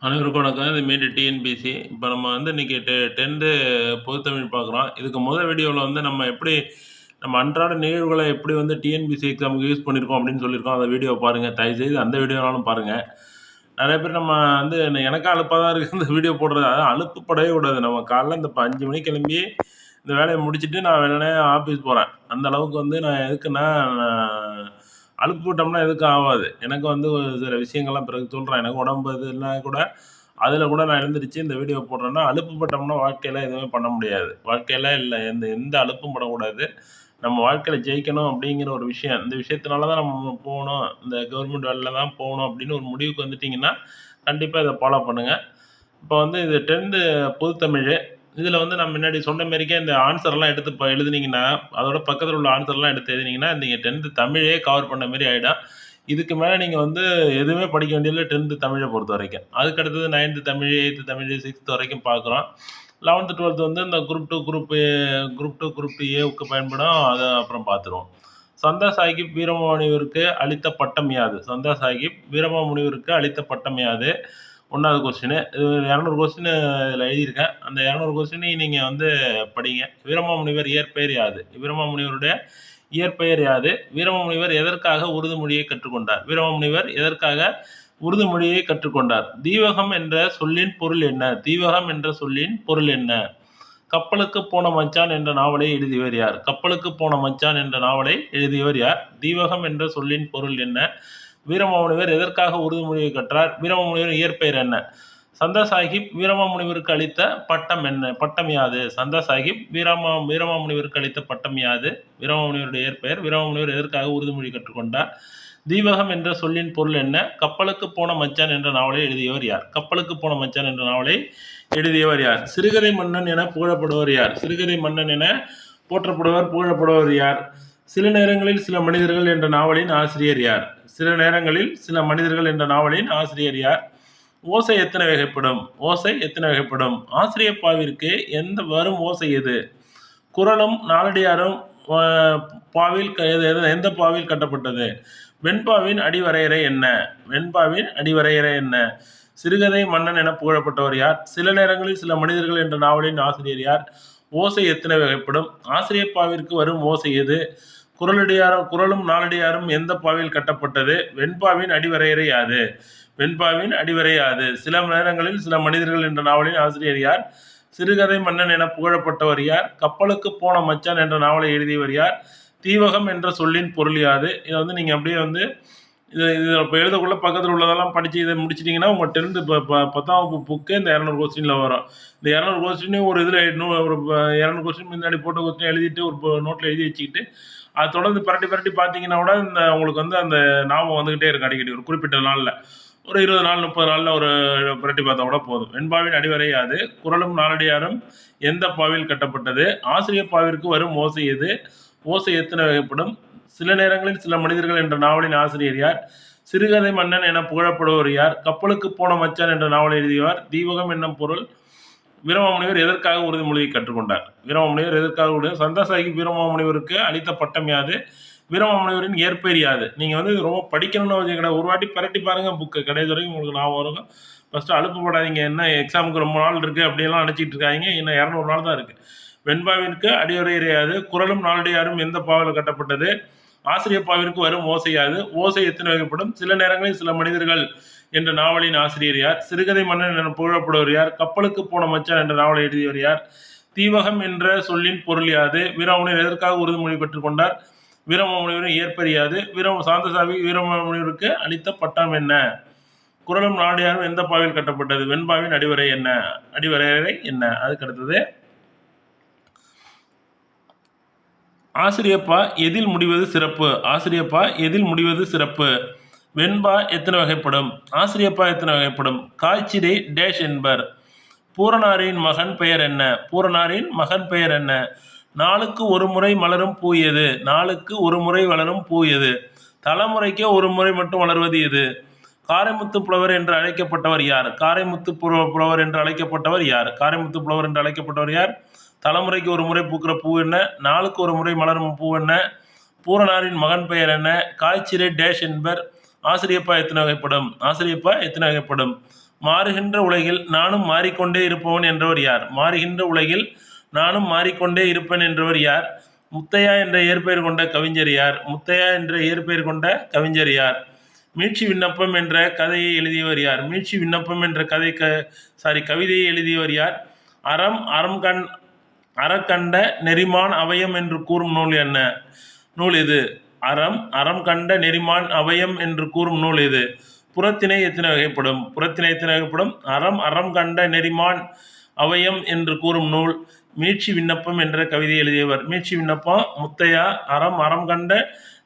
அனைவருக்கும் வணக்கம். இது மீண்டும் டிஎன்பிஎஸ்சி. இப்போ நம்ம வந்து இன்னைக்கு 10th பொதுத்தமிழ் பார்க்குறோம். இதுக்கு முதல் வீடியோவில் வந்து நம்ம அன்றாட நிகழ்வுகளை எப்படி வந்து டிஎன்பிஎஸ்சி எக்ஸாமுக்கு யூஸ் பண்ணியிருக்கோம் அப்படின்னு சொல்லியிருக்கோம். அந்த வீடியோ பாருங்கள். தயவுசெய்து அந்த வீடியோனாலும் பாருங்கள். நிறைய பேர் நம்ம வந்து எனக்கும் அலுப்பாக தான் இருக்குது இந்த வீடியோ போடுறது. அதான் அலுப்புப்படவே கூடாது. நம்ம காலைல இந்த 5 மணிக்கு கிளம்பி இந்த வேலையை முடிச்சுட்டு நான் உடனே ஆஃபீஸ் போகிறேன். அந்த அளவுக்கு வந்து நான் எதுக்குன்னா அலுப்பு போட்டோம்னா எதுக்கும் ஆகாது. எனக்கு வந்து ஒரு சில விஷயங்கள்லாம் பிறகு சொல்கிறேன். எனக்கு உடம்பு இதுனா கூட அதில் கூட நான் எழுந்திரிச்சு இந்த வீடியோ போடுறேன்னா, அலுப்பு பட்டோம்னா வாழ்க்கையில் எதுவுமே பண்ண முடியாது. வாழ்க்கையில் இல்லை எந்த எந்த அலுப்பும் படக்கூடாது. நம்ம வாழ்க்கையில் ஜெயிக்கணும் அப்படிங்கிற ஒரு விஷயம். இந்த விஷயத்தினால தான் நம்ம போகணும். இந்த கவர்மெண்ட் வேலையில் தான் போகணும் அப்படின்னு ஒரு முடிவுக்கு வந்துட்டிங்கன்னா, கண்டிப்பாக இதை ஃபாலோ பண்ணுங்கள். இப்போ வந்து இது 10th பொதுத்தமிழ். இதில் வந்து நான் முன்னாடி சொன்ன மாரிக்கே இந்த ஆன்சர்லாம் எடுத்து எழுதுனீங்கன்னா, அதோட பக்கத்தில் உள்ள ஆன்சர்லாம் எடுத்து எழுதினீங்கன்னா, நீங்க 10th தமிழே கவர் பண்ண மாரி ஆயிடும். இதுக்கு மேல நீங்க வந்து எதுவுமே படிக்க வேண்டியதில்ல 10th தமிழ பொறுத்தவரைக்கும். அதுக்கு அடுத்தது 9th Tamil, 8th Tamil, 6th வரைக்கும் பார்க்குறோம். 11th, 12th வந்து இந்த குரூப் 2, குரூப் ஏவுக்கு பயன்படும். அத அப்புறம் பார்த்துருவோம். சந்தா சாஹிப் வீரமாமுனிவருக்கு அளித்த பட்டம் யாது? சந்தா சாஹிப் வீரமாமுனிவருக்கு அளித்த பட்டம் யாது? 1வது கொஸ்டினு. இது 200 கொஸ்டின் இதில எழுதியிருக்கேன். அந்த 200 கொஸ்டினையும் நீங்க வந்து படிங்க. வீரமாமுனிவர் இயற்பெயர் யாது? வீரமாமுனிவருடைய இயற்பெயர் யாது? வீரமாமுனிவர் எதற்காக உருது மொழியை கற்றுக்கொண்டார்? வீரமாமுனிவர் எதற்காக உருது மொழியை கற்றுக்கொண்டார்? தீவகம் என்ற சொல்லின் பொருள் என்ன? தீவகம் என்ற சொல்லின் பொருள் என்ன? கப்பலுக்கு போன மச்சான் என்ற நாவலை எழுதியவர் யார்? கப்பலுக்கு போன மச்சான் என்ற நாவலை எழுதியவர் யார்? தீவகம் என்ற சொல்லின் பொருள் என்ன? வீரமாமுனிவர் எதற்காக உருது மொழியை கற்றார்? வீரமாமுனிவர் இயற்பெயர் என்ன? சந்தா சாஹிப் வீரமாமுனிவருக்கு அளித்த பட்டம் என்ன? பட்டம் யாது? சந்தா சாஹிப் வீரமாமுனிவருக்கு அளித்த பட்டம் யாது? வீரமாமுனிவருடைய இயற்பெயர். வீரமாமுனிவர் எதற்காக உருது மொழி கற்றுக்கொண்டார்? தீவகம் என்ற சொல்லின் பொருள் என்ன? கப்பலுக்கு போன மச்சான் என்ற நாவலை எழுதியவர் யார்? கப்பலுக்கு போன மச்சான் என்ற நாவலை எழுதியவர் யார்? சிறுகதை மன்னன் என புகழப்படுவர் யார்? சிறுகதை மன்னன் என புகழப்படுவர் யார்? சில நேரங்களில் சில மனிதர்கள் என்ற நாவலின் ஆசிரியர் யார்? சில நேரங்களில் சில மனிதர்கள் என்ற நாவலின் ஆசிரியர் யார்? ஓசை எத்தனை வகைப்படும்? ஓசை எத்தனை வகைப்படும்? ஆசிரியப்பாவிற்கு வரும் ஓசை எது? குறளும் நாலடியாரும் பாவில் எந்த பாவில் கட்டப்பட்டது? வெண்பாவின் அடிவரையறை என்ன? வெண்பாவின் அடிவரையறை என்ன? சிறுகதை மன்னன் என புகழப்பட்டவர் யார்? சில நேரங்களில் சில மனிதர்கள் என்ற நாவலின் ஆசிரியர் யார்? ஓசை எத்தனை வகைப்படும்? ஆசிரியப்பாவிற்கு வரும் ஓசை எது? குறளும் நாலடியாரும் எந்த பாவில் கட்டப்பட்டது? வெண்பாவின் அடிவரையறை யாது? வெண்பாவின் அடிவரை யாது? சில நேரங்களில் சில மனிதர்கள் என்ற நாவலின் ஆசிரியர் யார்? சிறுகதை மன்னன் என புகழப்பட்டவர் யார்? கப்பலுக்கு போன மச்சான் என்ற நாவலை எழுதியவர் யார்? தீவகம் என்ற சொல்லின் பொருள் யாது? இதை வந்து நீங்கள் அப்படியே வந்து இது இப்போ எழுதக்குள்ள பக்கத்தில் உள்ளதெல்லாம் படித்து இதை முடிச்சிட்டிங்கன்னா உங்கள் 10th 10ஆம் வகுப்பு புக்கு இந்த 200 கொஸ்டினில் வரும். இந்த 200 கொஸ்டினையும் ஒரு இதில் ஒரு 200 கொஸ்டின் முன்னாடி போட்ட கொஸ்டின் எழுதிட்டு ஒரு நோட்டில் எழுதி வச்சுக்கிட்டு அதை தொடர்ந்து பரட்டி பார்த்தீங்கன்னா கூட உங்களுக்கு வந்து அந்த ஞாபகம் வந்துக்கிட்டே இருக்கும் அடிக்கடி ஒரு குறிப்பிட்ட நாளில். ஒரு 20 நாள் 30 நாளில் ஒரு புரட்டி பார்த்தா கூட போதும். வெண்பாவின் அடிவரை யாது? குறளும் நாலடியாரும் எந்த பாவில் கட்டப்பட்டது? ஆசிரியர் பாவிற்கு வரும் ஓசை எது? ஓசை எத்தனை வகைப்படும்? சில நேரங்களில் சில மனிதர்கள் என்ற நாவலின் ஆசிரியர் யார்? சிறுகதை மன்னன் என புகழப்படுவர் யார்? கப்பலுக்கு போன மச்சான் என்ற நாவலை எழுதியவர். தீவகம் என்னும் பொருள். வீரமாமுனிவர் எதற்காக உறுதிமொழியை கற்றுக்கொண்டார்? வீரமாமுனிவர் எதற்காக சந்தா சாஹிப் வீரமாமுனிவருக்கு அளித்த பட்டம் யாது? வீரமாமுனிவரின் இயற்பெயர் யாது? நீங்கள் வந்து ரொம்ப படிக்கணும்னு அவசியம் கிடையாது. ஒரு வாட்டி பரட்டி பாருங்கள் புக்கு. கடைசி வரைக்கும் உங்களுக்கு ஞாபகம் இருக்கும். ஃபஸ்ட்டு அலுப்பு போடாதீங்க. என்ன எக்ஸாமுக்கு ரொம்ப நாள் இருக்குது அப்படியெல்லாம் நினச்சிட்டு இருக்காங்க. இன்னும் 200 நாள் தான் இருக்குது. வெண்பாவிற்கு அடிவரையறை யாது? குறளும் நாலடியாரும் எந்த பாவில் கட்டப்பட்டது? ஆசிரியர் பாவிற்கு வரும் ஓசை யாது? ஓசை எத்தனை வகைப்படும்? சில நேரங்களில் சில மனிதர்கள் என்ற நாவலின் ஆசிரியர் யார்? சிறுகதை மன்னன் என புகழப்படுவர் யார்? கப்பலுக்கு போன மச்சான் என்ற நாவலை எழுதியவர் யார்? தீவகம் என்ற சொல்லின் பொருள் யாது? வீரமாமுனிவர் எதற்காக உறுதிமொழி பெற்றுக்கொண்டார்? வீரமாமுனிவரின் இயற்பெயர் யாது? சாந்தசாமி வீரமாமுனிவருக்கு அளித்த பட்டம் என்ன? குறளும் நாலடியாரும் எந்த பாவில் கட்டப்பட்டது? வெண்பாவின் அடிவரையறை என்ன? அதுக்கு அடுத்தது ஆசிரியப்பா எதில் முடிவது சிறப்பு? ஆசிரியப்பா எதில் முடிவது சிறப்பு? வெண்பா எத்தனை வகைப்படும்? ஆசிரியப்பா எத்தனை வகைப்படும்? காய்ச்சிரை டேஷ் என்பர். பூரணாரின் மகன் பெயர் என்ன? பூரணாரின் மகன் பெயர் என்ன? நாளுக்கு ஒரு முறை மலரும் பூ எது? நாளுக்கு ஒரு முறை வளரும் பூ எது? தலைமுறைக்கே ஒரு முறை மட்டும் வளர்வது எது? காரைமுத்து புலவர் என்று அழைக்கப்பட்டவர் யார்? காரைமுத்து புலவர் என்று அழைக்கப்பட்டவர் யார்? காரைமுத்து புலவர் என்று அழைக்கப்பட்டவர் யார்? தலைமுறைக்கு ஒரு முறை பூக்கிற பூ என்ன? நாளுக்கு ஒரு முறை மலரும் பூ என்ன? பூரணாரின் மகன் பெயர் என்ன? காய்ச்சிரை டேஷ் என்பர். ஆசிரியப்பா எத்தனை வகைப்படும்? ஆசிரியப்பா எத்தனை வகைப்படும்? மாறுகின்ற உலகில் நானும் மாறிக்கொண்டே இருப்பவன் என்றவர் யார்? மாறுகின்ற உலகில் நானும் மாறிக்கொண்டே இருப்பேன் என்றவர் யார்? முத்தையா என்ற இயற்பெயர் கொண்ட கவிஞர் யார்? முத்தையா என்ற இயற்பெயர் கொண்ட கவிஞர் யார்? மீட்சி விண்ணப்பம் என்ற கதையை எழுதியவர் யார்? மீட்சி விண்ணப்பம் என்ற கவிதையை எழுதியவர் யார்? அறக்கண்ட நெறிமான் அவயம் என்று கூறும் நூல் என்ன? நூல் இது. அறம் கண்ட நெறிமான் அவயம் என்று கூறும் நூல் இது. புறத்திணை எத்தனை வகைப்படும்? புறத்திணை எத்தனை வகைப்படும்? அறம் கண்ட நெறிமான் அவயம் என்று கூறும் நூல் மீட்சி விண்ணப்பம் என்ற கவிதை எழுதியவர். மீட்சி விண்ணப்பம் முத்தையா. அறம் கண்ட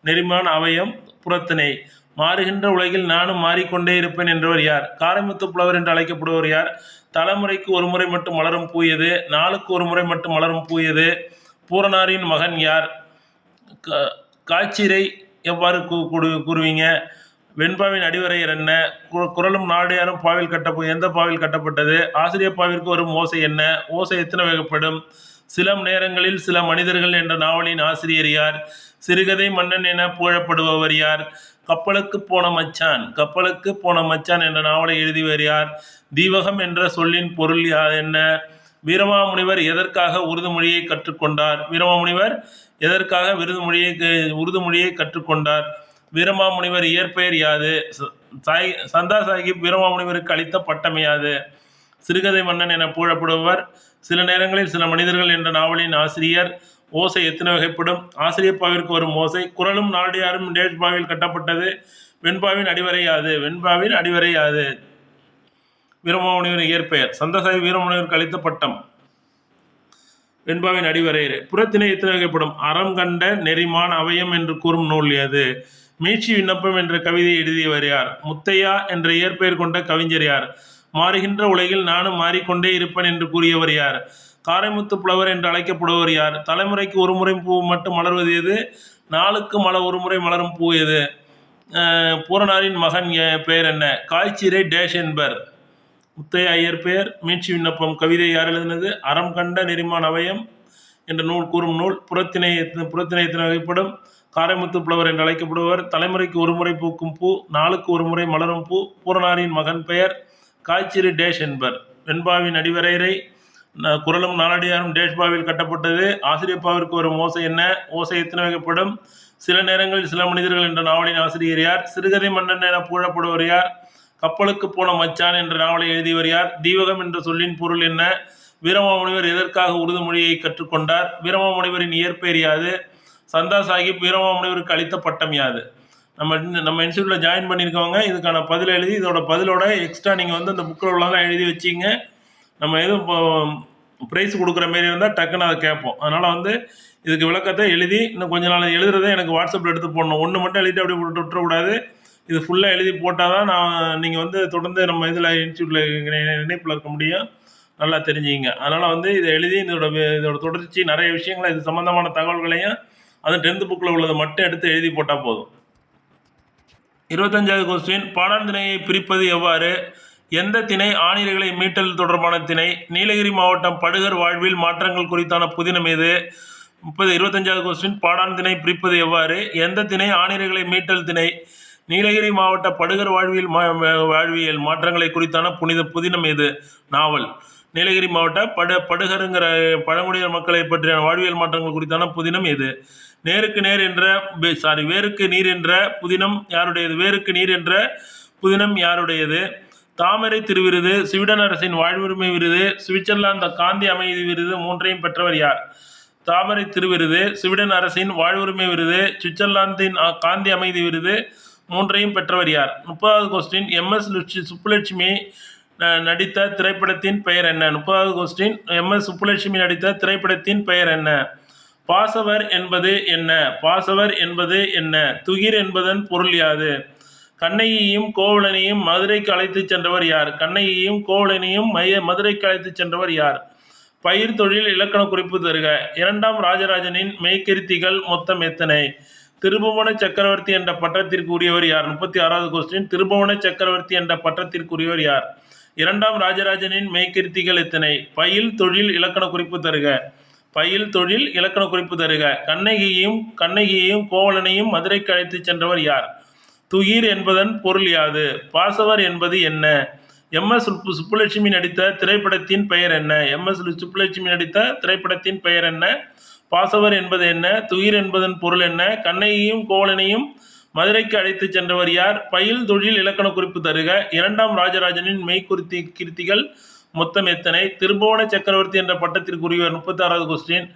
நெறிமான் அவயம் புறத்திணை. மாறுகின்ற உலகில் நானும் மாறிக்கொண்டே இருப்பேன் என்றவர் யார்? காரைமுத்து புலவர் என்று அழைக்கப்படுவர் யார்? தலைமுறைக்கு ஒரு முறை மட்டும் மலரும் பூ எது? நாளுக்கு ஒரு முறை மட்டும் மலரும் பூ எது? பூரணாரின் மகன் யார்? காய்ச்சிரை எவ்வாறு கூறுவீங்க? வெண்பாவின் அடிவரையர் என்ன? குறளும் நாடியாரும் பாவில் எந்த பாவில் கட்டப்பட்டது? ஆசிரியர் பாவிற்கு வரும் ஓசை என்ன? ஓசை எத்தனை வகைப்படும்? சிலம் நேரங்களில் சில மனிதர்கள் என்ற நாவலின் ஆசிரியர் யார்? சிறுகதை மன்னன் என புகழப்படுபவர் யார்? கப்பலுக்கு போன மச்சான் என்ற நாவலை எழுதியவர் யார்? தீவகம் என்ற சொல்லின் பொருள் என்ன? வீரமாமுனிவர் எதற்காக உருதுமொழியை கற்றுக்கொண்டார்? வீரமாமுனிவர் எதற்காக உருதுமொழியை கற்றுக்கொண்டார்? வீரமாமுனிவர் இயற்பெயர் யாது? சந்தா சாஹிப் வீரமாமுனிவருக்கு அளித்த பட்டம் யாது? சிறுகதை மன்னன் என புகழப்படுபவர். சில நேரங்களில் சில மனிதர்கள் என்ற நாவலின் ஆசிரியர். ஓசை எத்தனை வகைப்படும்? ஆசிரியர் பாவிற்கு வரும் ஓசை. குறளும் நாடியாரும் பாவில் கட்டப்பட்டது. வெண்பாவின் அடிவரை யாது? வெண்பாவின் அடிவரை யாது? வீரமாமுனிவர் இயற்பெயர். சந்தசாஹி வீரமாமுனிவருக்கு அளித்த பட்டம். வெண்பாவின் அடிவரை. புறத்திணை எத்தனை வகைப்படும்? அறம் கண்ட நெறிமான் அவயம் என்று கூறும் நூல் யாது? மீட்சி விண்ணப்பம் என்ற கவிதை எழுதியவர் யார்? முத்தையா என்ற இயற்பெயர் கொண்ட கவிஞர் யார்? மாறுகின்ற உலகில் நானும் மாறிக்கொண்டே இருப்பேன் என்று கூறியவர் யார்? காரைமுத்து புலவர் என்று அழைக்கப்படுவர் யார்? தலைமுறைக்கு ஒரு முறை பூ மட்டும் மலர்வது எது? நாளுக்கு ஒரு முறை மலரும் பூ எது? பூரணாரின் மகன் பெயர் என்ன? காய்ச்சிரை டேஷ் என்பர். முத்தையா இயற்பெயர். மீட்சி விண்ணப்பம் கவிதை யார் எழுதினது? அறம் கண்ட நெறிமான் அவயம் என்ற நூல் கூறும் நூல். புறத்திணை எத்தனை வகைப்படும்? காரைமுத்து புலவர் என்று அழைக்கப்படுவர். தலைமுறைக்கு ஒரு முறை பூக்கும் பூ, நாளுக்கு ஒரு முறை மலரும் பூ. பூரணாரின் மகன் பெயர் காய்ச்சிறு டேஷ் என்பர். வெண்பாவின் அடிவரையறை. குறளும் நாலடியாரும் பாவில் கட்டப்பட்டது. ஆசிரியப்பாவிற்கு வரும் ஓசை என்ன? ஓசை எத்தனை வகைப்படும்? சில நேரங்களில் சில மனிதர்கள் என்ற நாவலின் ஆசிரியர் யார்? சிறுகதை மன்னன் என புகழப்படுவர் யார்? கப்பலுக்கு போன மச்சான் என்ற நாவலை எழுதியவர் யார்? தீவகம் என்ற சொல்லின் பொருள் என்ன? வீரமாமுனிவர் எதற்காக உருதுமொழியை கற்றுக்கொண்டார்? வீரமாமுனிவரின் இயற்பெயர் யாது? சந்தா சாஹிப் வீரமாமுனிவருக்கு அளித்த பட்டம் யாது? நம்ம இன்ஸ்டியூட்டில் ஜாயின் பண்ணியிருக்கவங்க இதுக்கான பதில் எழுதி இதோட பதிலோட எக்ஸ்ட்ரா நீங்கள் அந்த புக்கில் உள்ளதெல்லாம் எழுதி வச்சிங்க. நம்ம எதுவும் ப்ரைஸ் கொடுக்குற மாரி இருந்தால் டக்குன்னு அதை கேட்போம். அதனால் இதுக்கு விளக்கத்தை எழுதி இன்னும் கொஞ்ச நாள் எழுதுறதை எனக்கு வாட்ஸ்அப்பில் எடுத்து போடணும். ஒன்று மட்டும் எழுதிட்டு அப்படியே விட்டுறக்கூடாது. இது ஃபுல்லாக எழுதி போட்டால் தான் நீங்கள் தொடர்ந்து நம்ம இதில் இன்ஸ்டியூட்டில் இணைப்பில் இருக்க முடியும். நல்லா தெரிஞ்சுங்க. அதனால் இதை எழுதி இதோட தொடர்ச்சி நிறைய விஷயங்களை இது சம்மந்தமான தகவல்களையும் அது 10th புக்கில் உள்ளதை மட்டும் எடுத்து எழுதி போட்டால் போதும். 25வது கொஸ்டின். பாடாந்திணையை பிரிப்பது எவ்வாறு? எந்த திணை ஆணிரைகளை மீட்டல் தொடர்பான திணை? நீலகிரி மாவட்டம் படுகர் வாழ்வில் மாற்றங்கள் குறித்தான புதினம் எது? 25வது கொஸ்டின். பாடாந்திணை பிரிப்பது எவ்வாறு? எந்த திணை ஆணிரைகளை மீட்டல் திணை? நீலகிரி மாவட்ட படுகர் வாழ்வியல் மாற்றங்களை குறித்தான புதினம் எது? நாவல். நீலகிரி மாவட்ட படுகருங்கிற பழங்குடியினர் மக்களை பற்றிய வாழ்வியல் மாற்றங்கள் குறித்தான புதினம் எது? வேருக்கு நீர் என்ற புதினம் யாருடையது? வேருக்கு நீர் என்ற புதினம் யாருடையது? தாமரை திருவிருது, ஸ்வீடன் அரசின் வாழ்வுரிமை விருது, சுவிட்சர்லாந்து காந்தி அமைதி விருது மூன்றையும் பெற்றவர் யார்? தாமரை திருவிருது, ஸ்வீடன் அரசின் வாழ்வுரிமை விருது, சுவிட்சர்லாந்தின் காந்தி அமைதி விருது மூன்றையும் பெற்றவர் யார்? 30வது கொஸ்டின். MS சுப்புலட்சுமி நடித்த திரைப்படத்தின் பெயர் என்ன? 30வது கொஸ்டின். MS சுப்புலட்சுமி நடித்த திரைப்படத்தின் பெயர் என்ன? பாசவர் என்பது என்ன? பாசவர் என்பது என்ன? துகிர் என்பதன் பொருள் யாது? கண்ணகியையும் கோவலனையும் மதுரைக்கு அழைத்துச் சென்றவர் யார்? கண்ணகியையும் கோவலனையும் மதுரைக்கு அழைத்துச் சென்றவர் யார்? பயிர் தொழில் இலக்கண குறிப்பு தருக. 2ஆம் ராஜராஜனின் மெய்கீர்த்திகள் மொத்தம் எத்தனை? திருபுவன சக்கரவர்த்தி என்ற பட்டத்திற்குரியவர் யார்? 36வது கொஸ்டின். திருபுவன சக்கரவர்த்தி என்ற பட்டத்திற்குரியவர் யார்? 2ஆம் ராஜராஜனின் மெய்கீர்த்திகள் எத்தனை? பயில் தொழில் இலக்கண குறிப்பு தருக. பயில் தொழில் இலக்கண குறிப்பு தருக. கண்ணகியையும் கோவலனையும் மதுரைக்கு அழைத்துச் சென்றவர் யார்? துகிர் என்பதன் பொருள் யாது? பாசவர் என்பது என்ன? எம்.எஸ். சுப்புலட்சுமி நடித்த திரைப்படத்தின் பெயர் என்ன? எம்.எஸ். சுப்புலட்சுமி நடித்த திரைப்படத்தின் பெயர் என்ன? பாசவர் என்பது என்ன? துயிர் என்பதன் பொருள் என்ன? கண்ணகியும் கோவலனையும் மதுரைக்கு அழைத்து சென்றவர் யார்? பயில் தொழில் இலக்கண குறிப்பு தருக. இரண்டாம் ராஜராஜனின் கீர்த்திகள் மொத்தம் எத்தனை? திருபுவன சக்கரவர்த்தி என்ற பட்டத்திற்குரியவர். 36வது கொஸ்டின்.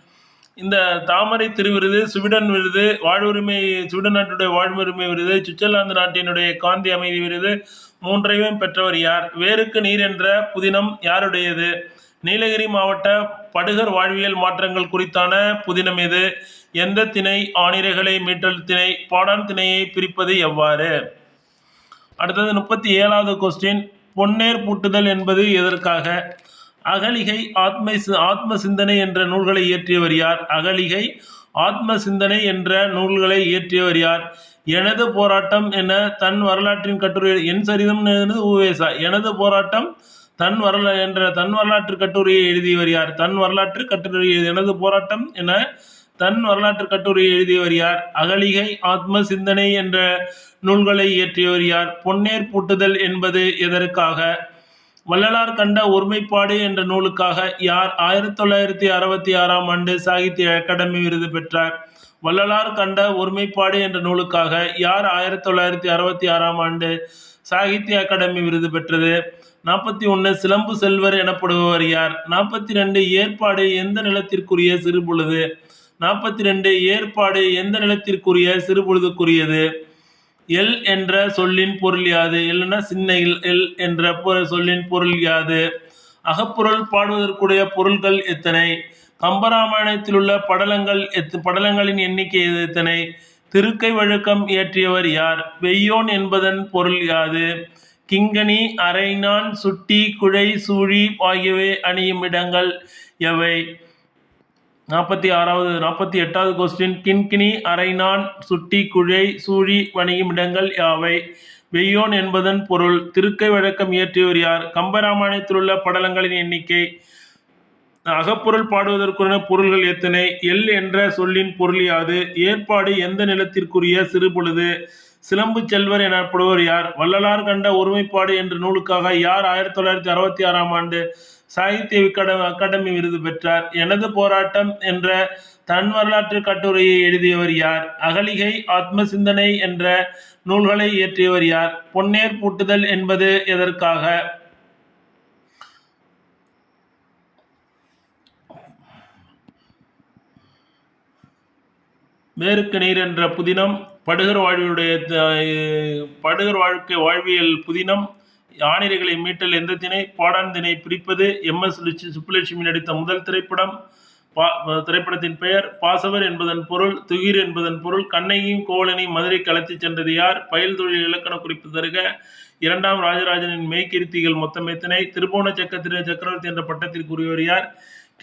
இந்த தாமரை திருவிருது, ஸ்வீடன் விருது, வாழ்வுரிமை ஸ்வீடன் நாட்டுடைய வாழ்வுரிமை விருது, சுவிட்சர்லாந்து நாட்டினுடைய காந்தி அமைதி விருது மூன்றையும் பெற்றவர் யார்? வேருக்கு நீர் என்ற புதினம் யாருடையது? நீலகிரி மாவட்ட படுகர் வாழ்வியல் மாற்றங்கள் குறித்தான புதினம் எது? எந்த திணை ஆணிரைகளை மீட்டல் திணை? பாடான் திணையை பிரிப்பது எவ்வாறு? அடுத்தது 37வது கொஸ்டின். பொன்னேர் பூட்டுதல் என்பது எதற்காக? அகலிகை ஆத்ம சிந்தனை என்ற நூல்களை இயற்றியவர் யார்? அகலிகை ஆத்ம சிந்தனை என்ற நூல்களை இயற்றியவர் யார்? எனது போராட்டம் என தன் வரலாற்றின் கட்டுரை என் சரிதம் உவேசா. எனது போராட்டம் தன் வரலாற்று கட்டுரையை எழுதியவர் யார்? தன் வரலாற்று கட்டுரை எனது போராட்டம் என தன் வரலாற்று கட்டுரையை எழுதியவர் யார்? அகலிகை ஆத்ம சிந்தனை என்ற நூல்களை இயற்றியவர் யார்? பொன்னேர் பூட்டுதல் என்பது எதற்காக? வள்ளலார் கண்ட ஒருமைப்பாடு என்ற நூலுக்காக யார் 1966ஆம் ஆண்டு சாகித்ய அகாடமி விருது பெற்றார்? வள்ளலார் கண்ட ஒருமைப்பாடு என்ற நூலுக்காக யார் 1966ஆம் ஆண்டு சாகித்ய அகாடமி விருது பெற்றது? 41 சிலம்பு செல்வர் எனப்படுபவர் யார்? 42 ஏற்பாடு எந்த நிலத்திற்குரிய சிறுபொழுது? 42 ஏற்பாடு எந்த நிலத்திற்குரிய சிறுபொழுதுக்குரியது? எல் என்ற சொல்லின் பொருள் யாது? எல்னா சின்ன எல் என்ற சொல்லின் பொருள் யாது? அகப்பொருள் பாடுவதற்குரிய பொருள்கள் எத்தனை? கம்பராமாயணத்தில் உள்ள படலங்களின் எண்ணிக்கை எத்தனை? திருக்கை வழக்கம் இயற்றியவர் யார்? வெய்யோன் என்பதன் பொருள் யாது? கிங்கணி அரைநான் சுட்டி குழை சூழி ஆகியவை அணியும் இடங்கள் எவை? 48வது கொஸ்டின். கிண்கிணி அரைநான் சுட்டி குழை சூழி வணியும் இடங்கள் யாவை? வெய்யோன் என்பதன் பொருள். திருக்கை வழக்கம் இயற்றியவர் யார்? கம்பராமாயணத்தில் உள்ள படலங்களின் எண்ணிக்கை. அகப்பொருள் பாடுவதற்குரிய பொருள்கள் எத்தனை? எல் என்ற சொல்லின் பொருள் யாது? ஏற்பாடு எந்த நிலத்திற்குரிய சிறுபொழுது? சிலம்பு செல்வர் எனப்படுவர் யார்? வள்ளலார் கண்ட ஒருமைப்பாடு என்ற நூலுக்காக யார் 1966ஆம் ஆண்டு சாகித்ய அகாடமி விருது பெற்றார்? எனது போராட்டம் என்ற தன் வரலாற்று கட்டுரையை எழுதியவர் யார்? அகலிகை ஆத்ம சிந்தனை என்ற நூல்களை இயற்றியவர் யார்? பொன்னேர் பூட்டுதல் என்பது எதற்காக? வேருக்கு நீர் என்ற புதினம், படுகர் வாழ்வியல் புதினம், ஆணிரைகளை மீட்டல் எந்த திணை? பாடான் திணை பிரிப்பது? எம்.எஸ். சுப்புலட்சுமி நடித்த முதல் திரைப்படத்தின் பெயர்? பாசவர் என்பதன் பொருள். துகிர் என்பதன் பொருள். கண்ணகியும் கோவலனையும் மதுரைக்கு அழைத்துச் சென்றது யார்? பயில் தொழில் இலக்கண குறிப்பு தருக. இரண்டாம் ராஜராஜனின் மெய்கீர்த்திகள் மொத்தம் எத்தனை? திருபுவன சக்கரவர்த்தி என்ற பட்டத்திற்குரியவர் யார்?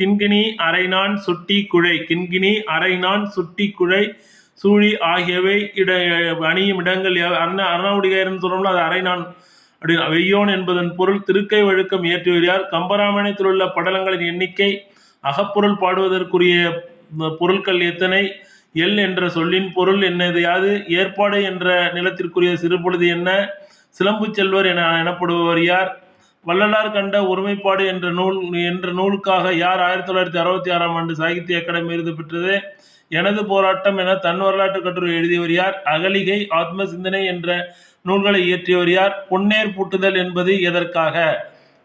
கிண்கிணி அரைநான் சுட்டி குழை. கிண்கிணி அரைநான் சுட்டி குழை சூழி ஆகியவை அணியும் இடங்கள் அரணாவுடிகாரன்னு சொல்லணும்னா அது அரைநான் அப்படின்னு. வெய்யோன் என்பதன் பொருள். திருக்கை வழக்கம் இயற்றியவர் யார்? கம்பராமாயணத்தில் உள்ள படலங்களின் எண்ணிக்கை. அகப்பொருள் பாடுவதற்குரிய பொருட்கள் எத்தனை? எல் என்ற சொல்லின் பொருள் என்னது யாது? ஏற்பாடு என்ற நிலத்திற்குரிய சிறுபொழுது என்ன? சிலம்பு செல்வர் எனப்படுபவர் யார்? வள்ளலார் கண்ட ஒருமைப்பாடு என்ற நூலுக்காக யார் 1966ஆம் ஆண்டு சாகித்ய அகாடமி விருது பெற்றது? எனது போராட்டம் என தன் வரலாற்று கட்டுரை எழுதியவர் யார்? அகலிகை ஆத்ம சிந்தனை என்ற நூல்களை இயற்றியவர் யார்? பொன்னேர் பூட்டுதல் என்பது எதற்காக?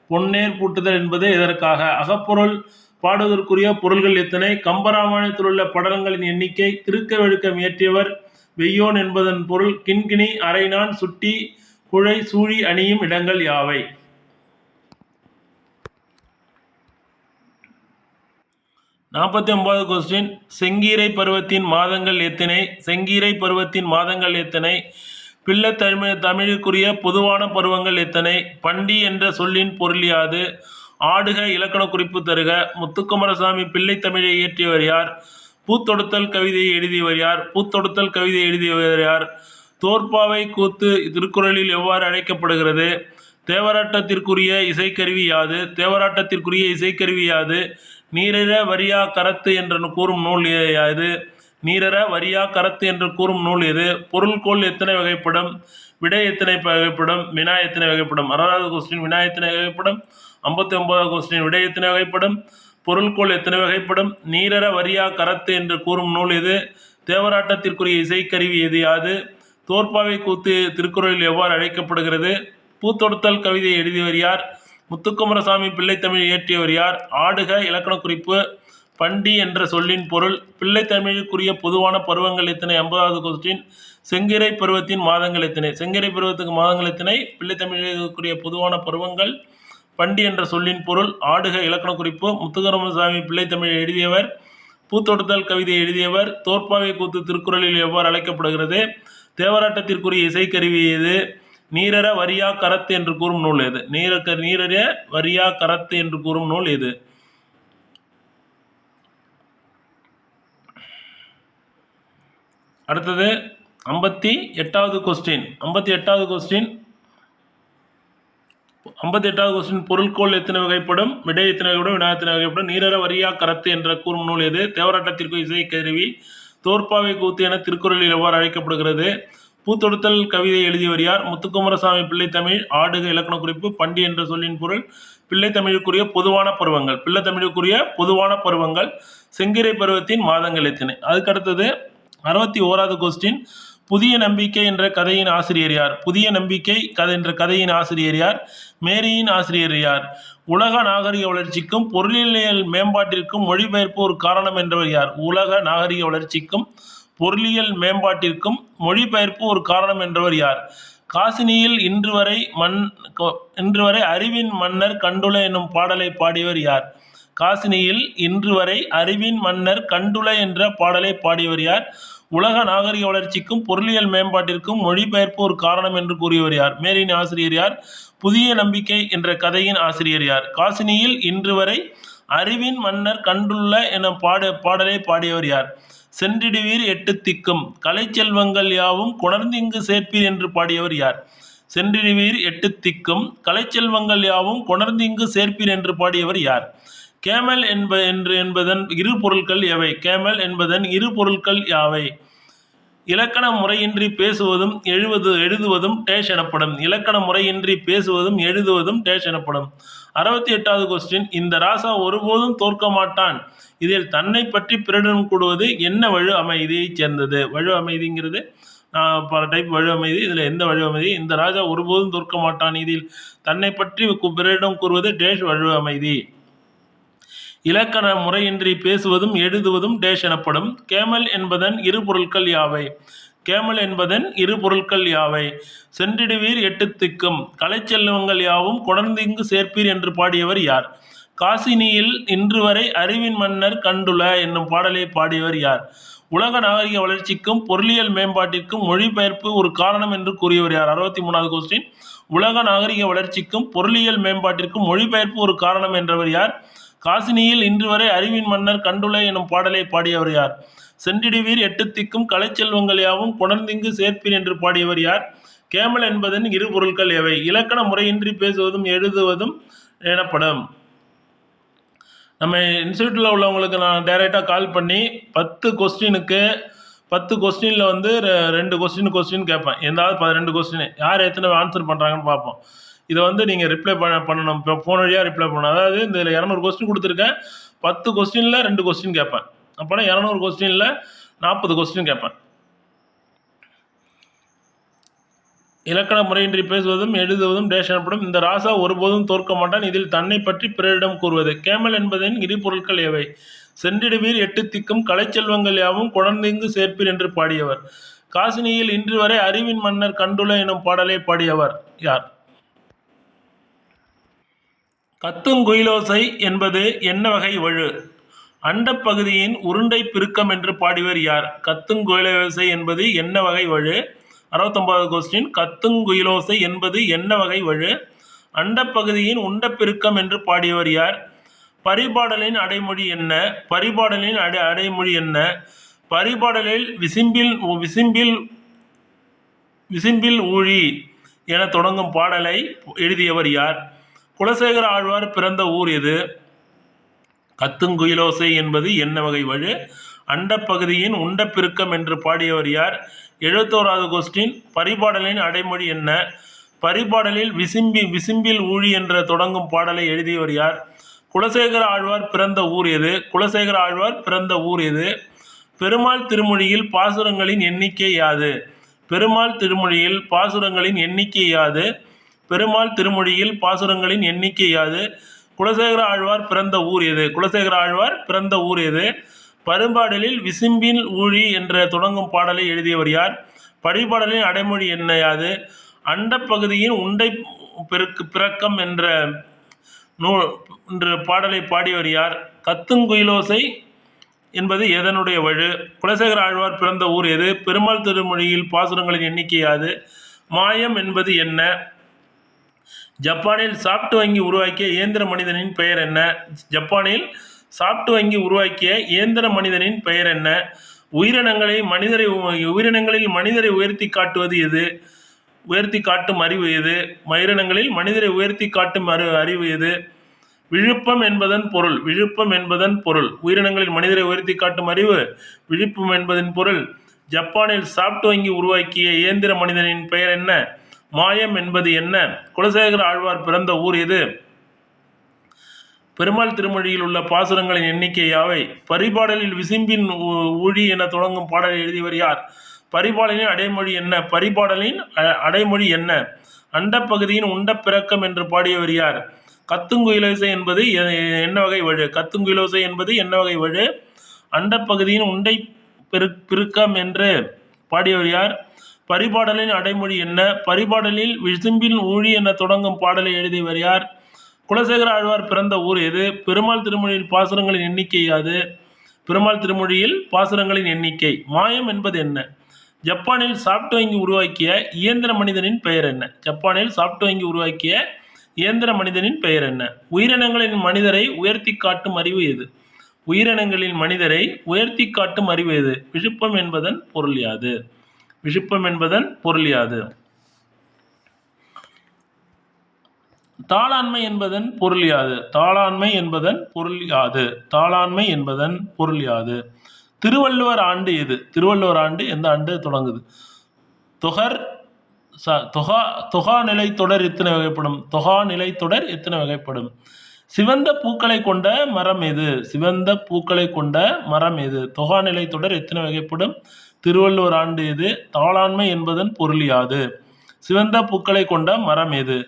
பொன்னேர் பூட்டுதல் என்பது எதற்காக? அகப்பொருள் பாடுவதற்குரிய பொருள்கள் எத்தனை? கம்பராமாயணத்தில் உள்ள படலங்களின் எண்ணிக்கை. திருக்கை வழக்கம் இயற்றியவர்? வெய்யோன் என்பதன் பொருள். கிண்கிணி அரைநான் சுட்டி குழை சூழி அணியும் இடங்கள் யாவை? 49வது கொஸ்டின். செங்கீரை பருவத்தின் மாதங்கள் எத்தனை? செங்கீரை பருவத்தின் மாதங்கள் எத்தனை? பிள்ளை தமிழுக்குரிய பொதுவான பருவங்கள் எத்தனை? பண்டி என்ற சொல்லின் பொருள் யாது? ஆடுக இலக்கண குறிப்பு தருக. முத்துக்குமாரசாமி பிள்ளை தமிழை இயற்றியவர் யார்? பூத்தொடுத்தல் கவிதையை எழுதியவர் யார்? பூத்தொடுத்தல் கவிதை எழுதியவர் யார்? தோற்பாவை கூத்து திருக்குறளில் எவ்வாறு அழைக்கப்படுகிறது? தேவராட்டத்திற்குரிய இசைக்கருவி யாது? தேவராட்டத்திற்குரிய இசைக்கருவி யாது? நீரிழ வரியா கரத்து என்று கூறும் நூல் யாது? நீரற வரியா கரத்து என்று கூறும் நூல் எது? பொருள்கோள் எத்தனை வகைப்படும்? விடை எத்தனை வகைப்படும்? வினா எத்தனை வகைப்படும்? 60வது கொஸ்டின் வினா எத்தனை வகைப்படும்? 59வது கொஸ்டின் விடை எத்தனை வகைப்படும்? பொருள்கோள் எத்தனை வகைப்படும்? நீரற வரியா கரத்து என்று கூறும் நூல் எது? தேவராட்டத்திற்குரிய இசைக்கருவி எது யாது? தோற்பாவை கூத்து திருக்குறளில் எவ்வாறு அழைக்கப்படுகிறது? பூத்தொடுத்தல் கவிதையை எழுதியவர் யார்? முத்துக்குமரசாமி பிள்ளைத்தமிழ் இயற்றியவர் யார்? ஆடுக இலக்கண குறிப்பு. பண்டி என்ற சொல்லின் பொருள். பிள்ளைத்தமிழுக்குரிய பொதுவான பருவங்கள் எத்தனை? 50வது கொஸ்டின். செங்கிறை பருவத்தின் மாதங்கள் எத்தனை? செங்கிறை பருவத்துக்கு மாதங்கள் எத்தனை? பிள்ளைத்தமிழுக்குரிய பொதுவான பருவங்கள். பண்டி என்ற சொல்லின் பொருள். ஆடுக இலக்கண குறிப்பு. முத்துக்குமரசாமி பிள்ளைத்தமிழ் எழுதியவர். பூத்தொடுத்தல் கவிதை எழுதியவர். தோற்பாவை கூத்து திருக்குறளில் எவ்வாறு அழைக்கப்படுகிறது? தேவராட்டத்திற்குரிய இசைக்கருவி எது? நீரற வரியா கரத்து என்று கூறும் நூல் எது? நீரற வரியா கரத்து என்று கூறும் நூல் எது? அடுத்தது 58வது கொஸ்டின். 58வது கொஸ்டின் பொருள்கோள் எத்தனை வகைப்படும்? விடை எத்தனை வகைப்படும்? வினா எத்தனை வகைப்படும்? நீரற வரியா கரத்து என்ற கூறும் நூல் எது? தேவராட்டத்திற்கு இசைக்கருவி. தோற்பாவை கூத்து என திருக்குறளில் எவ்வாறு அழைக்கப்படுகிறது? பூத்தொடுத்தல் கவிதை எழுதியவர் யார்? முத்துக்குமரசாமி பிள்ளைத்தமிழ். ஆடுக இலக்கண குறிப்பு. பண்டி என்ற சொல்லின் பொருள். பிள்ளைத்தமிழுக்குரிய பொதுவான பருவங்கள். பிள்ளைத்தமிழுக்குரிய பொதுவான பருவங்கள். செங்கிறை பருவத்தின் மாதங்கள் எத்தனை? அதுக்கடுத்தது 61வது கொஸ்டின். புதிய நம்பிக்கை என்ற கதையின் ஆசிரியர் யார்? புதிய நம்பிக்கை என்ற கதையின் ஆசிரியர் யார்? மேரியின் ஆசிரியர் யார்? உலக நாகரிக வளர்ச்சிக்கும் பொருளியல் மேம்பாட்டிற்கும் மொழிபெயர்ப்பு ஒரு காரணம் என்றவர் யார்? உலக நாகரிக வளர்ச்சிக்கும் பொருளியல் மேம்பாட்டிற்கும் மொழிபெயர்ப்பு ஒரு காரணம் என்றவர் யார்? காசினியில் இன்று வரை அறிவின் மன்னர் கண்டுல என்னும் பாடலை பாடியவர் யார்? காசினியில் இன்று வரை அறிவின் மன்னர் கண்டுல என்ற பாடலை பாடியவர் யார்? உலக நாகரிக வளர்ச்சிக்கும் பொருளியல் மேம்பாட்டிற்கும் மொழிபெயர்ப்பு ஒரு காரணம் என்று கூறியவர் யார்? மேரியின் ஆசிரியர் யார்? புதிய நம்பிக்கை என்ற கதையின் ஆசிரியர் யார்? காசினியில் இன்று வரை அறிவின் மன்னர் கண்டுள்ள எனும் பாடலை பாடியவர் யார்? சென்றிடுவீர் எட்டு திக்கும் கலைச்செல்வங்கள் யாவும் கொணர்ந்திங்கு சேர்ப்பீர் என்று பாடியவர் யார்? சென்றிடுவீர் எட்டு திக்கும் கலைச்செல்வங்கள் யாவும் கொணர்ந்திங்கு சேர்ப்பீர் என்று பாடியவர் யார்? கேமல் என்பதன் இரு பொருட்கள் எவை? கேமல் என்பதன் இரு பொருட்கள் யாவை? இலக்கண முறையின்றி பேசுவதும் எழுதுவதும் டேஷ் எனப்படும். இலக்கண முறையின்றி பேசுவதும் எழுதுவதும் டேஷ் எனப்படும். 68வது கொஸ்டின். இந்த ராசா ஒருபோதும் தோற்க மாட்டான். இதில் தன்னை பற்றி பிறரிடம் கூடுவது என்ன வழு அமைதியைச் சேர்ந்தது? வழு அமைதிங்கிறது பல டைப் வழு அமைதி. இதில் எந்த வழு அமைதி? இந்த ராஜா ஒருபோதும் தோற்க மாட்டான். இதில் தன்னை பற்றி பிறரிடம் கூறுவது டேஷ் வழு அமைதி. இலக்கண முறையின்றி பேசுவதும் எழுதுவதும் டேஷ் எனப்படும். கேமல் என்பதன் இரு பொருட்கள் யாவை? கேமல் என்பதன் இரு பொருட்கள் யாவை? சென்றிடுவீர் எட்டு திக்கும் கலைச்செல்வங்கள் யாவும் கொணர்ந்திங்கு சேர்ப்பீர் என்று பாடியவர் யார்? காசினியில் இன்று வரை அறிவின் மன்னர் கண்டுல என்னும் பாடலை பாடியவர் யார்? உலக நாகரிக வளர்ச்சிக்கும் பொருளியல் மேம்பாட்டிற்கும் மொழிபெயர்ப்பு ஒரு காரணம் என்று கூறியவர் யார்? 63வது கொஸ்டின். உலக நாகரிக வளர்ச்சிக்கும் பொருளியல் மேம்பாட்டிற்கும் மொழிபெயர்ப்பு ஒரு காரணம் என்றவர் யார்? காசினியில் இன்று வரை அறிவின் மன்னர் கண்டுல எனும் பாடலை பாடியவர் யார்? சென்றிடுவீர் எட்டு திக்கும் கலைச்செல்வங்கள் யாவும் கொணர்ந்திங்கு சேர்ப்பீர் என்று பாடியவர் யார்? கேமல் என்பதன் இரு பொருட்கள் எவை? இலக்கண முறையின்றி பேசுவதும் எழுதுவதும் எனப்படும். நம்ம இன்ஸ்டியூட்டில் உள்ளவங்களுக்கு நான் டைரெக்டாக கால் பண்ணி 10 கொஸ்டினில் வந்து 2 கொஸ்டின் கேட்பேன். ஏதாவது 12 கொஸ்டின் யார் எத்தனை ஆன்சர் பண்ணுறாங்கன்னு பார்ப்போம். இதை வந்து நீங்கள் ரிப்ளை பண்ணணும். இப்போ ஃபோன் வழியாக ரிப்ளை பண்ணணும். அதாவது இந்த 200 கொஸ்டின் கொடுத்துருக்கேன். 10 கொஸ்டினில் 2 கொஸ்டின் கேட்பேன். அப்போனா 200 கொஸ்டினில் 40 கொஸ்டின் கேட்பேன். இலக்கண முறையின்றி பேசுவதும் எழுதுவதும் டேஷ் எனப்படும். இந்த ராசா ஒருபோதும் தோற்க மாட்டான். இதில் தன்னை பற்றி பிறரிடம் கூறுவது. கேமல் என்பதன் இரு பொருட்கள் எவை? சென்றிடுவீர் எட்டு திக்கும் கலைச்செல்வங்கள் யாவும் கொணர்ந்திங்கு சேர்ப்பீர் என்று பாடியவர். காசினியில் இன்று வரை அறிவின் மன்னர் கண்டுல எனும் பாடலை பாடியவர் யார்? கத்துங்குயிலோசை என்பது என்ன வகை வழு? அண்டப்பகுதியின் உருண்டை பெருக்கம் என்று பாடியவர் யார்? கத்துங்குயிலோசை என்பது என்ன வகை வழு? 69வது கொஸ்டின். கத்துங்குயிலோசை என்பது என்ன வகை வழு? அண்டப்பகுதியின் உண்டப்பெருக்கம் என்று பாடியவர் யார்? பரிபாடலின் அடைமொழி என்ன? பரிபாடலின் அடைமொழி என்ன? பரிபாடலில் விசிம்பில் ஊழி என தொடங்கும் பாடலை எழுதியவர் யார்? குலசேகர ஆழ்வார் பிறந்த ஊர் எது? கத்துங்குயிலோசை என்பது என்ன வகை வழு? அண்டப்பகுதியின் உண்ட பெருக்கம் என்று பாடியவர் யார்? 71வது கொஸ்டின். பரிபாடலின் அடைமொழி என்ன? பரிபாடலில் விசும்பில் ஊழி என்ற தொடங்கும் பாடலை எழுதியவர் யார்? குலசேகர ஆழ்வார் பிறந்த ஊர் எது? குலசேகர ஆழ்வார் பிறந்த ஊர் எது? பெருமாள் திருமொழியில் பாசுரங்களின் எண்ணிக்கை யாது? பெருமாள் திருமொழியில் பாசுரங்களின் எண்ணிக்கை யாது? பெருமாள் திருமொழியில் பாசுரங்களின் எண்ணிக்கை யாது? குலசேகர ஆழ்வார் பிறந்த ஊர் எது? குலசேகர ஆழ்வார் பிறந்த ஊர் எது? பரிபாடலில் விசும்பின் ஊழி என்ற தொடங்கும் பாடலை எழுதியவர் யார்? பரிபாடலின் அடைமொழி என்ன யாது? அண்டப்பகுதியின் உண்டை பிறக்கம் என்ற பாடலை பாடியவர் யார்? கத்துங்குயிலோசை என்பது எதனுடைய வழு? குலசேகர ஆழ்வார் பிறந்த ஊர் எது? பெருமாள் திருமொழியில் பாசுரங்களின் எண்ணிக்கை யாது? மாயம் என்பது என்ன? ஜப்பானில் சாப்ட் வங்கி உருவாக்கிய இயந்திர மனிதனின் பெயர் என்ன? ஜப்பானில் சாப்ட் வங்கி உருவாக்கிய இயந்திர மனிதனின் பெயர் என்ன? உயிரினங்களில் மனிதரை உயர்த்தி காட்டுவது எது? உயர்த்தி காட்டும் அறிவு எது? உயிரினங்களில் மனிதரை உயர்த்தி காட்டும் அறிவு எது? விழுப்பம் என்பதன் பொருள். விழுப்பம் என்பதன் பொருள். உயிரினங்களில் மனிதரை உயர்த்தி காட்டும் அறிவு விழுப்பம் என்பதன் பொருள். ஜப்பானில் சாப்ட் வங்கி உருவாக்கிய இயந்திர மனிதனின் பெயர் என்ன? மாயம் என்பது என்ன? குலசேகர ஆழ்வார் பிறந்த ஊர் எது? பெருமாள் திருமொழியில் உள்ள பாசுரங்களின் எண்ணிக்கை யாவை? பரிபாடலில் விசும்பின் ஊழி என தொடங்கும் பாடலை எழுதியவர் யார்? பரிபாடலின் அடைமொழி என்ன? பரிபாடலின் அடைமொழி என்ன? அண்டப்பகுதியின் உண்ட பிறக்கம் என்று பாடியவர் யார்? கத்துங்குயிலோசை என்பது என்ன வகை வழு? கத்துங்குயிலோசை என்பது என்ன வகை வழு? அண்டப்பகுதியின் உண்டை பெருக்கம் என்று பாடியவர் யார்? பரிபாடலின் அடைமொழி என்ன? பரிபாடலில் விசும்பின் ஊழி என தொடங்கும் பாடலை எழுதியவர் யார்? குலசேகர ஆழ்வார் பிறந்த ஊர் எது? பெருமாள் திருமொழியில் பாசுரங்களின் எண்ணிக்கை யாது? பெருமாள் திருமொழியில் பாசுரங்களின் எண்ணிக்கை. மாயம் என்பது என்ன? ஜப்பானில் சாப்ட் வங்கி உருவாக்கிய இயந்திர மனிதனின் பெயர் என்ன? ஜப்பானில் சாப்ட் வங்கி உருவாக்கிய இயந்திர மனிதனின் பெயர் என்ன? உயிரினங்களின் மனிதரை உயர்த்தி காட்டும் அறிவு எது? உயிரினங்களின் மனிதரை உயர்த்தி காட்டும் அறிவு எது? விழுப்பம் என்பதன் பொருள் யாது? விழுப்பம் என்பதன் பொருள் யாது? தாளாண்மை என்பதன் பொருள் யாது? தாளாண்மை என்பதன் பொருள் யாது? தாளாண்மை என்பதன் பொருள் யாது? திருவள்ளுவர் ஆண்டு எது? திருவள்ளுவர் ஆண்டு எந்த ஆண்டு தொடங்குது? தொகா நிலை தொடர் எத்தனை வகைப்படும்? தொகா நிலை தொடர் எத்தனை வகைப்படும்? சிவந்த பூக்களை கொண்ட மரம் எது? சிவந்த பூக்களை கொண்ட மரம் எது? தொகா நிலை தொடர் எத்தனை வகைப்படும்? திருவள்ளுவர் ஆண்டு எது? தாளாண்மை என்பதன் பொருள் யாது? சிவந்த பூக்களை கொண்ட மரம் எது?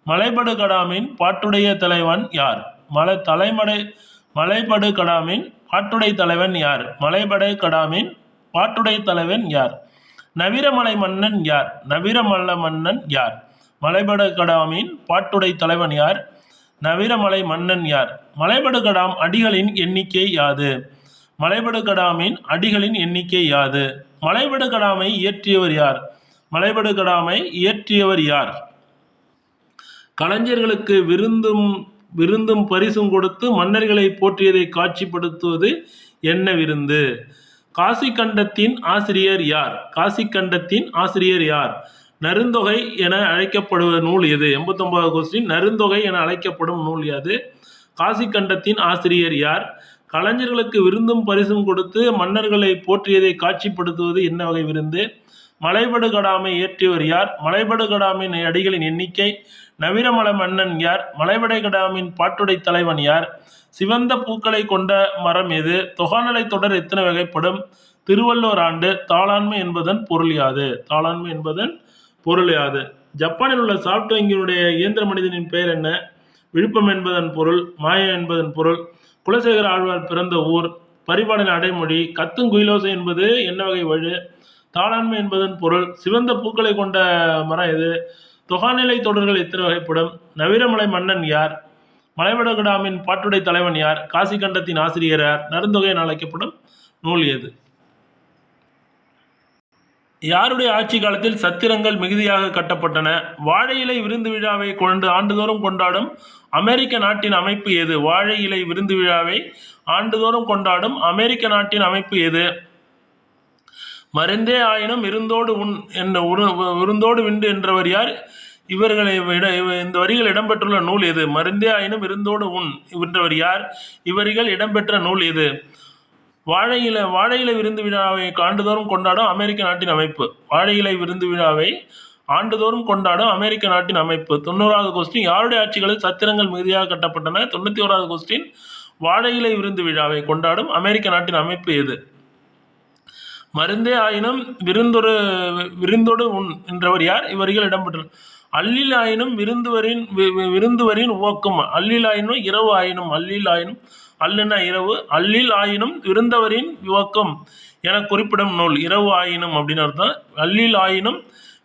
மலைபடு கடாமின் பாட்டுடைய தலைவன் யார்? மலைபடு கடாமின் பாட்டுடை தலைவன் யார்? மலைபடு கடாமின் பாட்டுடை தலைவன் யார்? நவிரமலை மன்னன் யார்? நவிரமலை மன்னன் யார்? மலைபடு கடாமின் பாட்டுடை தலைவன் யார்? நவிரமலை மன்னன் யார்? மலைபடு கடாம் அடிகளின் எண்ணிக்கை யாது? மலைபடு கடாமின் அடிகளின் எண்ணிக்கை யாது? மலைபடு கடாமை இயற்றியவர் யார்? மலைபடு கடாமை இயற்றியவர் யார்? கலைஞர்களுக்கு விருந்தும் பரிசும் கொடுத்து மன்னர்களை போற்றியதை காட்சிப்படுத்துவது என்ன விருந்து? காசி கண்டத்தின் ஆசிரியர் யார்? காசி கண்டத்தின் ஆசிரியர் யார்? நருந்தொகை என அழைக்கப்படுவ நூல் எது? 89வது கொஸ்டின். நருந்தொகை என அழைக்கப்படும் நூல் யாது? காசி கண்டத்தின் ஆசிரியர் யார்? கலைஞர்களுக்கு விருந்தும் பரிசும் கொடுத்து மன்னர்களை போற்றியதை காட்சிப்படுத்துவது என்ன வகை விருந்து? மலைபடு கடாமை இயற்றியவர் யார்? மலைபடு கடாமின் அடிகளின் எண்ணிக்கை. நவிரமலை மன்னன் யார்? மலைபடை கடாமின் பாட்டுடை தலைவன் யார்? சிவந்த பூக்களை கொண்ட மரம் எது? தொகாநிலை தொடர் எத்தனை வகைப்படும்? திருவள்ளுவர் ஆண்டு. தாளாண்மை என்பதன் பொருள் யாது? தாளாண்மை என்பதன் பொருள் யாது? ஜப்பானில் உள்ள சாப்ட் வங்கியினுடைய இயந்திர மனிதனின் பெயர் என்ன? விழுப்பம் என்பதன் பொருள். மாயம் என்பதன் பொருள். குலசேகர ஆழ்வார் பிறந்த ஊர். பரிபாடலின் அடைமொழி. கத்துங்குயிலோசை என்பது என்ன வகை வழு? தாளாண்மை என்பதன் பொருள். சிவந்த பூக்களை கொண்ட மரம் எது? தொகாநிலை தொடர்கள் எத்தனை வகைப்படும்? நவிரமலை மன்னன் யார்? மலைபடு கடாமின் பாட்டுடை தலைவன் யார்? காசி கண்டத்தின் ஆசிரியர் யார்? நருந்தொகை என அழைக்கப்படும் நூல் எது? யாருடைய ஆட்சி காலத்தில் சத்திரங்கள் மிகுதியாக கட்டப்பட்டன? வாழை இலை விருந்து விழாவை ஆண்டுதோறும் கொண்டாடும் அமெரிக்க நாட்டின் அமைப்பு எது? வாழை இலை விருந்து விழாவை ஆண்டுதோறும் கொண்டாடும் அமெரிக்க நாட்டின் அமைப்பு எது? மருந்தே ஆயினும் இருந்தோடு உண் என்ற விருந்தோடு விண்டு என்றவர் யார்? இந்த வரிகள் இடம்பெற்றுள்ள நூல் எது? மருந்தே ஆயினும் இருந்தோடு உண் என்றவர் யார்? இவ்வரிகள் இடம்பெற்ற நூல் எது? வாழை இலை விருந்து விழாவை ஆண்டுதோறும் கொண்டாடும் அமெரிக்க நாட்டின் அமைப்பு. வாழை இலை விருந்து விழாவை ஆண்டுதோறும் கொண்டாடும் அமெரிக்க நாட்டின் அமைப்பு. 90வது கொஸ்டின், யாருடைய ஆட்சிகளில் சத்திரங்கள் மிகுதியாக கட்டப்பட்டன? 91வது கொஸ்டின், வாழை இலை விருந்து விழாவை கொண்டாடும் அமெரிக்க நாட்டின் அமைப்பு எது? மருந்தே ஆயினும் விருந்தொடு உண் என்றவர் யார்? இவர்கள் இடம்பெற்றார். அல்லில் ஆயினும் விருந்துவரின் உவக்கும். அல்லில் ஆயினும் இரவு ஆயினும். அல்லில் ஆயினும் அல்லுனா இரவு. அல்லில் ஆயினும் விருந்தவரின் உவக்கும் என குறிப்பிடும் நூல். இரவு ஆயினும் அப்படின்னு அர்த்தம். அல்லில் ஆயினும்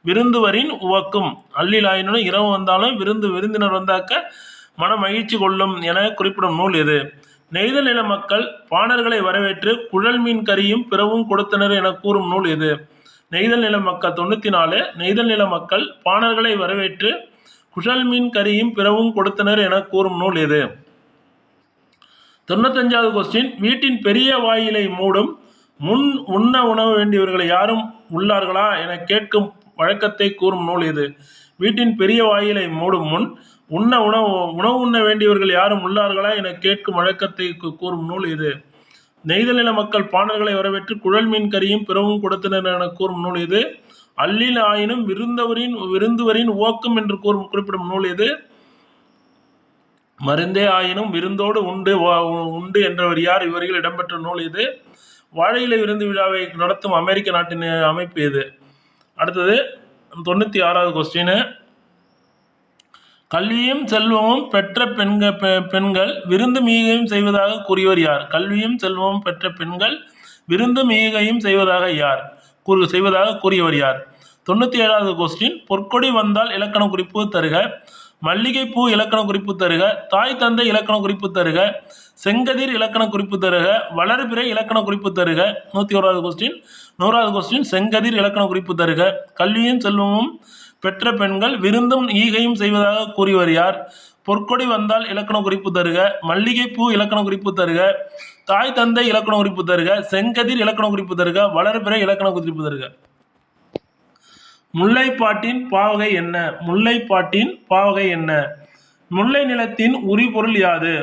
விருந்துவரின் உவக்கும். அல்லில் ஆயினும் இரவு வந்தாலும் விருந்தினர் வந்தாக்க மன மகிழ்ச்சி கொள்ளும் என குறிப்பிடும் நூல் எது? நெய்தல் நில மக்கள் பாணர்களை வரவேற்று குழல் மீன் கறியும் பிறவும் கொடுத்தனர் என கூறும் நூல் எது? நெய்தல் நில மக்கள் 94. நெய்தல் நில மக்கள் பாணர்களை வரவேற்று குழல் மீன் கறியும் பிறவும் கொடுத்தனர் என கூறும் நூல் எது? 95வது கொஸ்டின், வீட்டின் பெரிய வாயிலை மூடும் முன் உண்ண உணவு வேண்டியவர்களை யாரும் உள்ளார்களா என கேட்கும் வழக்கத்தை கூறும் நூல் எது? வீட்டின் பெரிய வாயிலை மூடும் முன் உணவு உண்ண வேண்டியவர்கள் யாரும் உள்ளார்களா என கேட்கும் வழக்கத்தை கூறும் நூல் எது? நெய்தல் நில மக்கள் பாணர்களை வரவேற்று குழல் மீன் கறியும் பிறவும் கொடுத்தனர் என கூறும் நூல் எது? அல்லில் ஆயினும் விருந்துவரின் உவக்கும் என்று குறிப்பிடும் நூல் எது? மருந்தே ஆயினும் விருந்தோடு உண்டு என்றவர் யார்? இவர்கள் இடம்பெற்ற நூல் எது? வாழை இலை விருந்து விழாவை நடத்தும் அமெரிக்க நாட்டின் அமைப்பு எது? அடுத்தது 96வது கொஸ்டின், கல்வியும் செல்வமும் பெற்ற பெண்கள் விருந்து மீகையும் செய்வதாக கூறியவர் யார்? கல்வியும் செல்வமும் பெற்ற பெண்கள் விருந்து மீகையும் செய்வதாக கூறியவர் யார்? 97வது கொஸ்டின், பொற்கொடி வந்தால் இலக்கண குறிப்பு தருக. மல்லிகைப்பூ இலக்கண குறிப்பு தருக. தாய் தந்தை இலக்கண குறிப்பு தருக. செங்கதிர் இலக்கண குறிப்பு தருக. வளர்பிறை இலக்கண குறிப்பு தருக. 101வது கொஸ்டின். 100வது கொஸ்டின், செங்கதிர் இலக்கண குறிப்பு தருக. கல்வியும் செல்வமும் பெற்ற பெண்கள் விருந்தும் ஈகையும் செய்வதாக கூறியவர் யார்? பொற்கொடி வந்தால் இலக்கண குறிப்பு தருக. மல்லிகைப்பூ இலக்கண குறிப்பு தருக. தாய் தந்தை இலக்கண குறிப்பு தருக. செங்கதிர் இலக்கண குறிப்பு தருக. வளர்பிறை இலக்கண குறிப்பு தருக. முல்லைப்பாட்டின் பாவகை என்ன? முல்லைப்பாட்டின் பாவகை என்ன? முல்லை நிலத்தின் உரிபொருள் யாது?